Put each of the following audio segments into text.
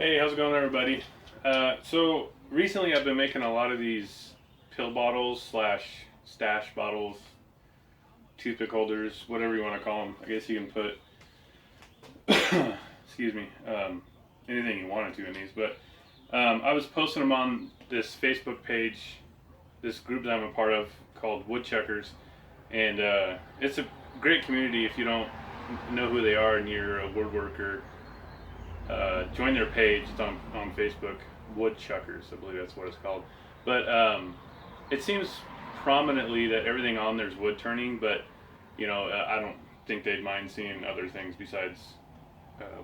Hey, how's it going, everybody? So recently I've been making a lot of these pill bottles slash stash bottles, toothpick holders, whatever you want to call them. I guess you can put, excuse me, anything you wanted to in these. But I was posting them on this Facebook page, this group that I'm a part of called Woodchuckers, and it's a great community. If you don't know who they are and you're a woodworker, join their page. It's on Facebook, Woodchuckers, I believe that's what it's called. But it seems prominently that everything on there is wood turning, but I don't think they'd mind seeing other things besides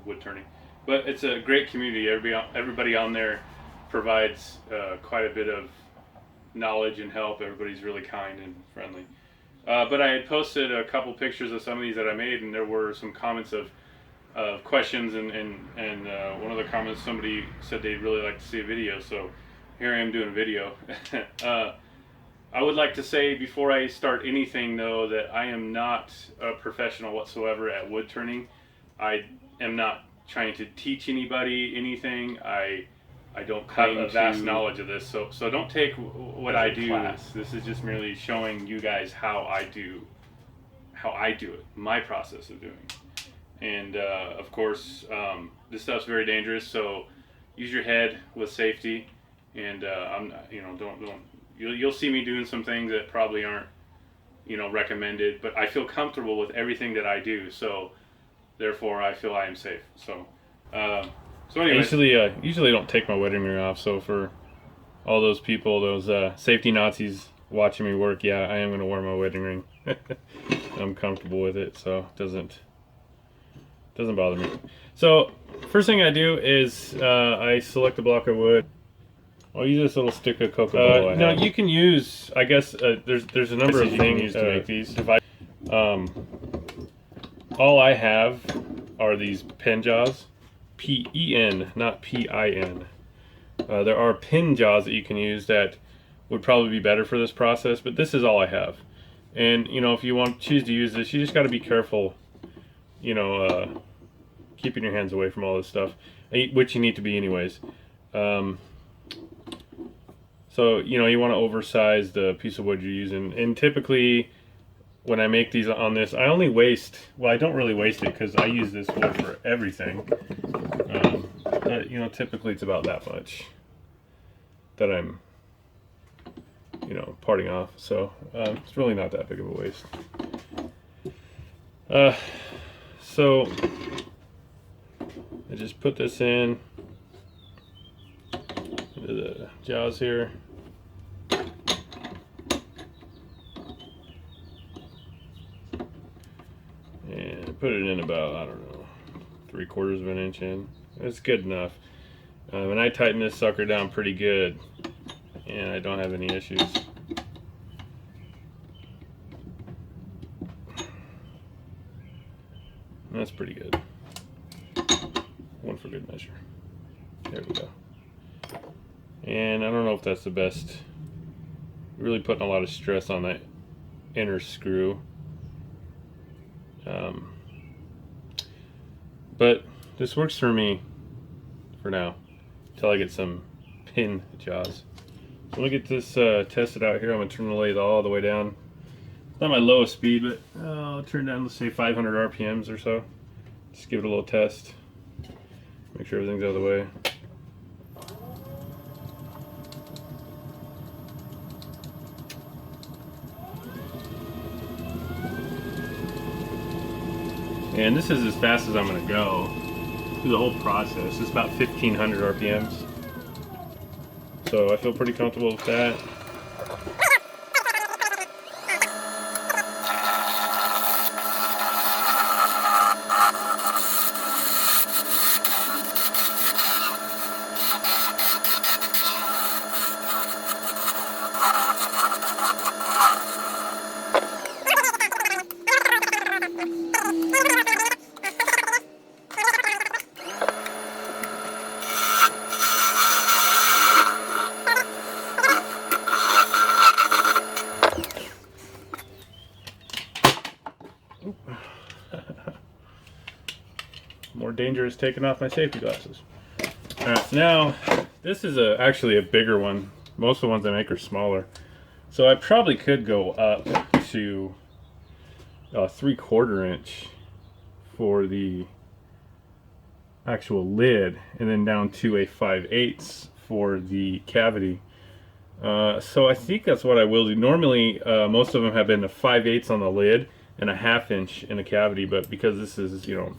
wood turning. But it's a great community. Everybody on there provides quite a bit of knowledge and help. Everybody's really kind and friendly. But I had posted a couple pictures of some of these that I made, and there were some comments of questions, and one of the comments, somebody said they'd really like to see a video, so here I am doing a video. I would like to say before I start anything, though, that I am not a professional whatsoever at wood turning. I am not trying to teach anybody anything. I don't have a vast knowledge of this, so don't take what I do. This is just merely showing you guys how I do it, my process of doing it. And of course, this stuff's very dangerous, so use your head with safety. And you'll see me doing some things that probably aren't, recommended, but I feel comfortable with everything that I do, so therefore I feel I am safe. So anyway. Usually don't take my wedding ring off. So for all those people, those safety Nazis watching me work, yeah, I am going to wear my wedding ring. I'm comfortable with it, so it doesn't bother me. So first thing I do is I select a block of wood. I'll use this little stick of cocoa. No, you can use, I guess, there's a number of things to make these. All I have are these pen jaws, P-E-N, not P-I-N. There are pin jaws that you can use that would probably be better for this process, but this is all I have. And if you choose to use this, you just got to be careful, keeping your hands away from all this stuff, which you need to be anyways. So you want to oversize the piece of wood you're using, and typically when I make these on this, I only waste, well, I don't really waste it because I use this wood for everything. But typically it's about that much that I'm parting off, so it's really not that big of a waste. So I just put this into the jaws here. And put it in about, I don't know, 3/4 of an inch in. It's good enough. And I tighten this sucker down pretty good, and I don't have any issues. That's pretty good. One for good measure. There we go. And I don't know if that's the best. Really putting a lot of stress on that inner screw. But this works for me for now, until I get some pin jaws. So let me get this tested out here. I'm going to turn the lathe all the way down. It's not my lowest speed, but I'll turn down, let's say 500 RPMs or so. Just give it a little test. Make sure everything's out of the way. And this is as fast as I'm going to go through the whole process. It's about 1500 RPMs. So I feel pretty comfortable with that. More dangerous taking off my safety glasses. Alright, now this is actually a bigger one. Most of the ones I make are smaller. So I probably could go up to 3/4 inch for the actual lid, and then down to a 5/8 for the cavity. So I think that's what I will do. Normally, most of them have been a 5/8 on the lid and a 1/2 inch in the cavity, but because this is, you know,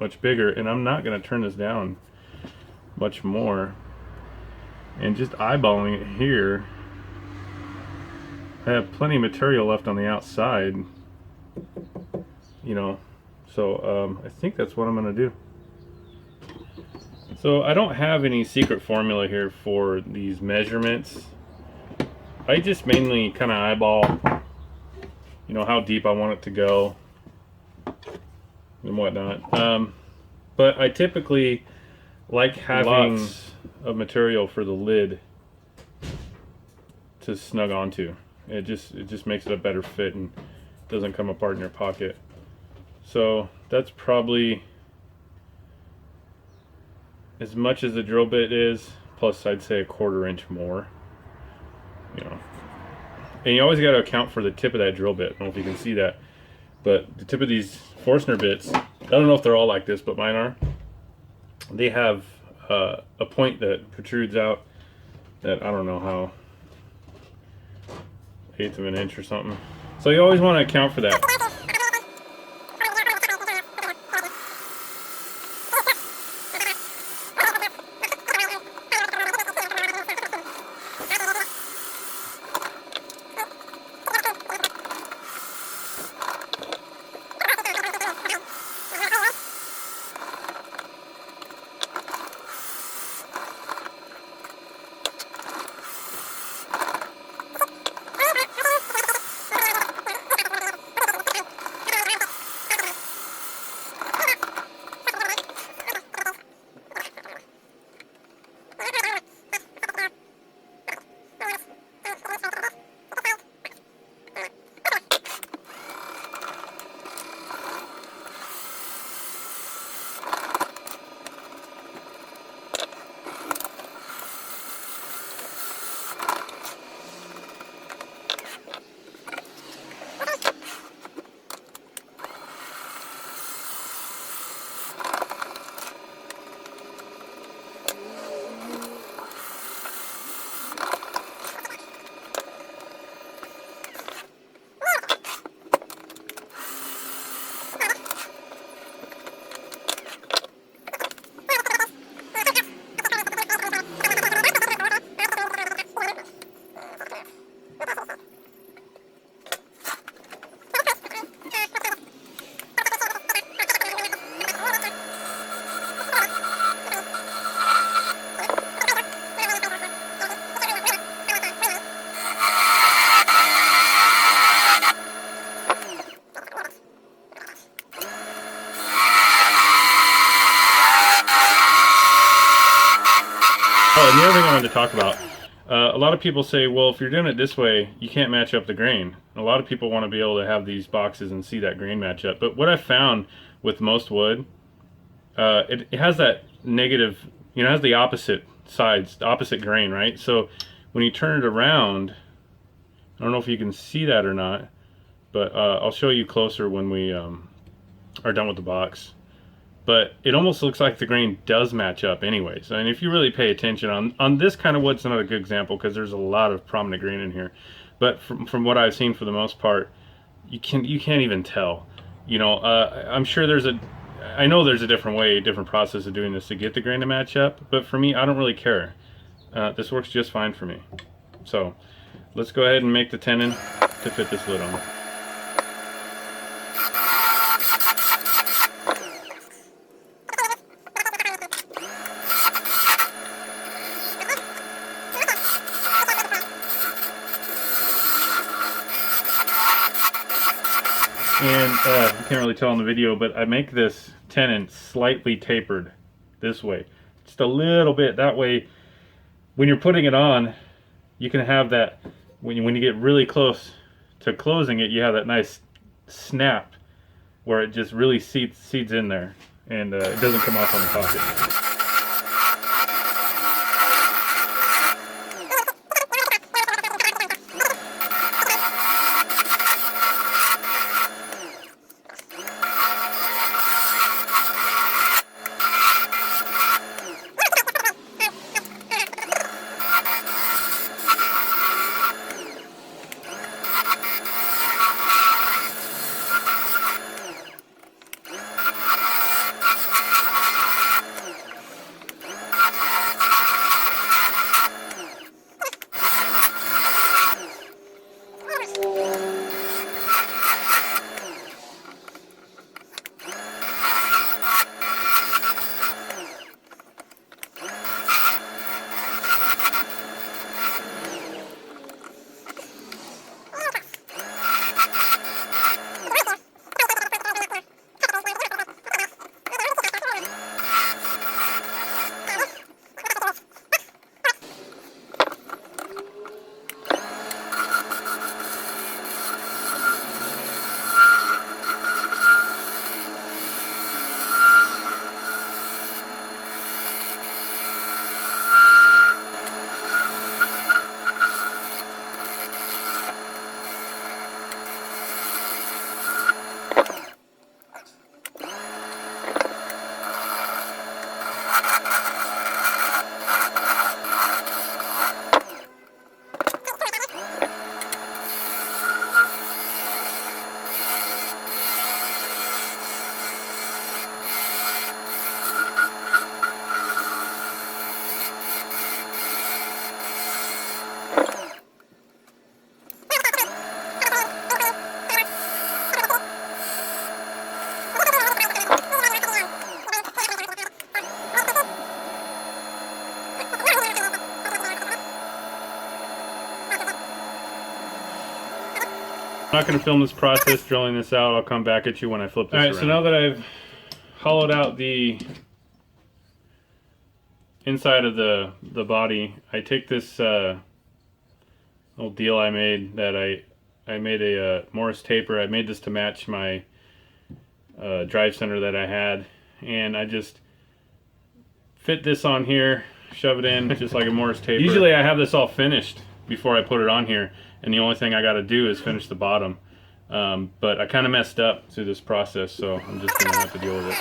much bigger, and I'm not going to turn this down much more, and just eyeballing it here, I have plenty of material left on the outside, you know, so I think that's what I'm going to do. So I don't have any secret formula here for these measurements. I just mainly kind of eyeball, you know, how deep I want it to go and whatnot. But I typically like having lots of material for the lid to snug onto. It just makes it a better fit and doesn't come apart in your pocket. So that's probably as much as the drill bit is, plus I'd say 1/4 inch more, you know. And you always got to account for the tip of that drill bit. I don't know if you can see that, but the tip of these Forstner bits, I don't know if they're all like this, but mine are. They have a point that protrudes out that I don't know how, 1/8 of an inch or something. So you always want to account for that. Oh, and the other thing I wanted to talk about, a lot of people say, well, if you're doing it this way, you can't match up the grain. A lot of people want to be able to have these boxes and see that grain match up. But what I've found with most wood, it has that negative, you know, it has the opposite sides, the opposite grain, right? So when you turn it around, I don't know if you can see that or not, but I'll show you closer when we are done with the box. But it almost looks like the grain does match up anyways. And if you really pay attention on this kind of wood, it's not a good example because there's a lot of prominent grain in here. But from what I've seen, for the most part, you can't even tell. You know, I'm sure I know there's a different way, different process of doing this to get the grain to match up. But for me, I don't really care. This works just fine for me. So let's go ahead and make the tenon to fit this lid on. And you can't really tell in the video, but I make this tenon slightly tapered this way, just a little bit. That way, when you're putting it on, you can have that, when you get really close to closing it, you have that nice snap where it just really seeds in there, and it doesn't come off on the pocket. not going to film this process, drilling this out. I'll come back at you when I flip this around. Alright, so now that I've hollowed out the inside of the body, I take this little deal I made that I made a Morris taper. I made this to match my drive center that I had, and I just fit this on here, shove it in just like a Morris taper. Usually I have this all finished before I put it on here, and the only thing I got to do is finish the bottom. But I kind of messed up through this process, so I'm just going to have to deal with it.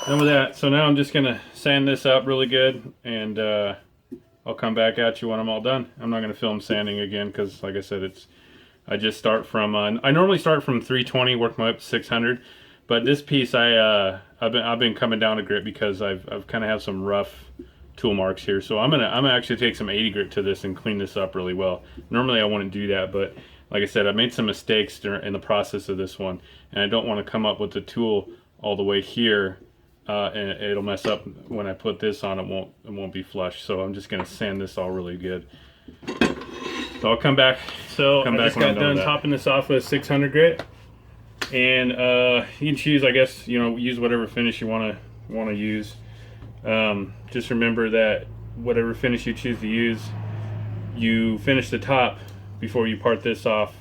Done with that. So now I'm just gonna sand this up really good, and I'll come back at you when I'm all done. I'm not gonna film sanding again because, like I said, I just start from I normally start from 320, work my way up to 600, but this piece I've been coming down a grit because I've kind of have some rough tool marks here. So I'm gonna actually take some 80 grit to this and clean this up really well. Normally I wouldn't do that, but like I said, I made some mistakes in the process of this one, and I don't want to come up with the tool all the way here. And it'll mess up when I put this on. It won't be flush. So I'm just gonna sand this all really good. So I'll come back. So I just got done topping this off with 600 grit, and you can choose, I guess, use whatever finish you want to use. Just remember that whatever finish you choose to use, you finish the top before you part this off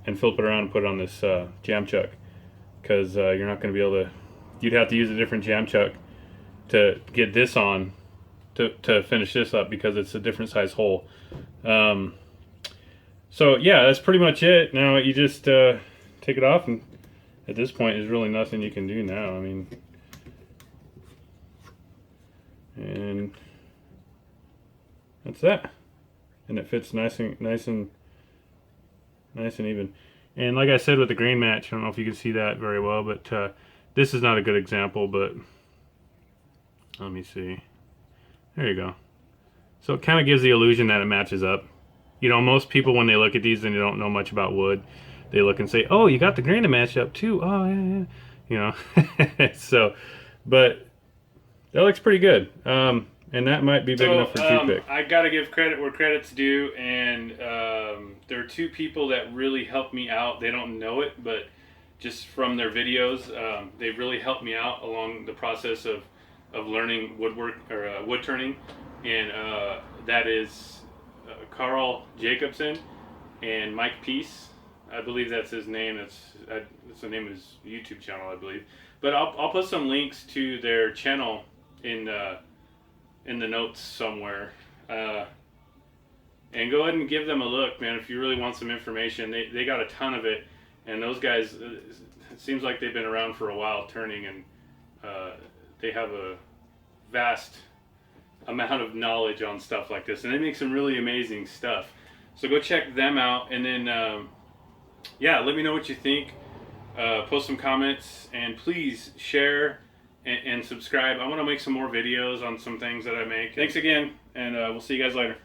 and flip it around and put it on this jam chuck, because you're not going to be able to. You'd have to use a different jam chuck to get this on to finish this up, because it's a different size hole. So yeah, that's pretty much it. Now you just take it off, and at this point there's really nothing you can do now. I mean, and that's that, and it fits nice and even. And like I said with the grain match, I don't know if you can see that very well, but this is not a good example, but let me see. There you go. So it kind of gives the illusion that it matches up. Most people, when they look at these and they don't know much about wood, they look and say, "Oh, you got the grain to match up too." Oh, yeah. So, but that looks pretty good. And that might be big enough for toothpick. I got to give credit where credit's due, and there are two people that really helped me out. They don't know it, but just from their videos, they really helped me out along the process of learning woodwork or wood turning, and that is Carl Jacobson and Mike Peace. I believe that's his name. That's the name of his YouTube channel, I believe. But I'll put some links to their channel in the notes somewhere, and go ahead and give them a look, man. If you really want some information, they got a ton of it. And those guys, it seems like they've been around for a while turning, and they have a vast amount of knowledge on stuff like this, and they make some really amazing stuff. So go check them out, and then yeah, let me know what you think. Post some comments, and please share and subscribe. I want to make some more videos on some things that I make. Thanks again, and we'll see you guys later.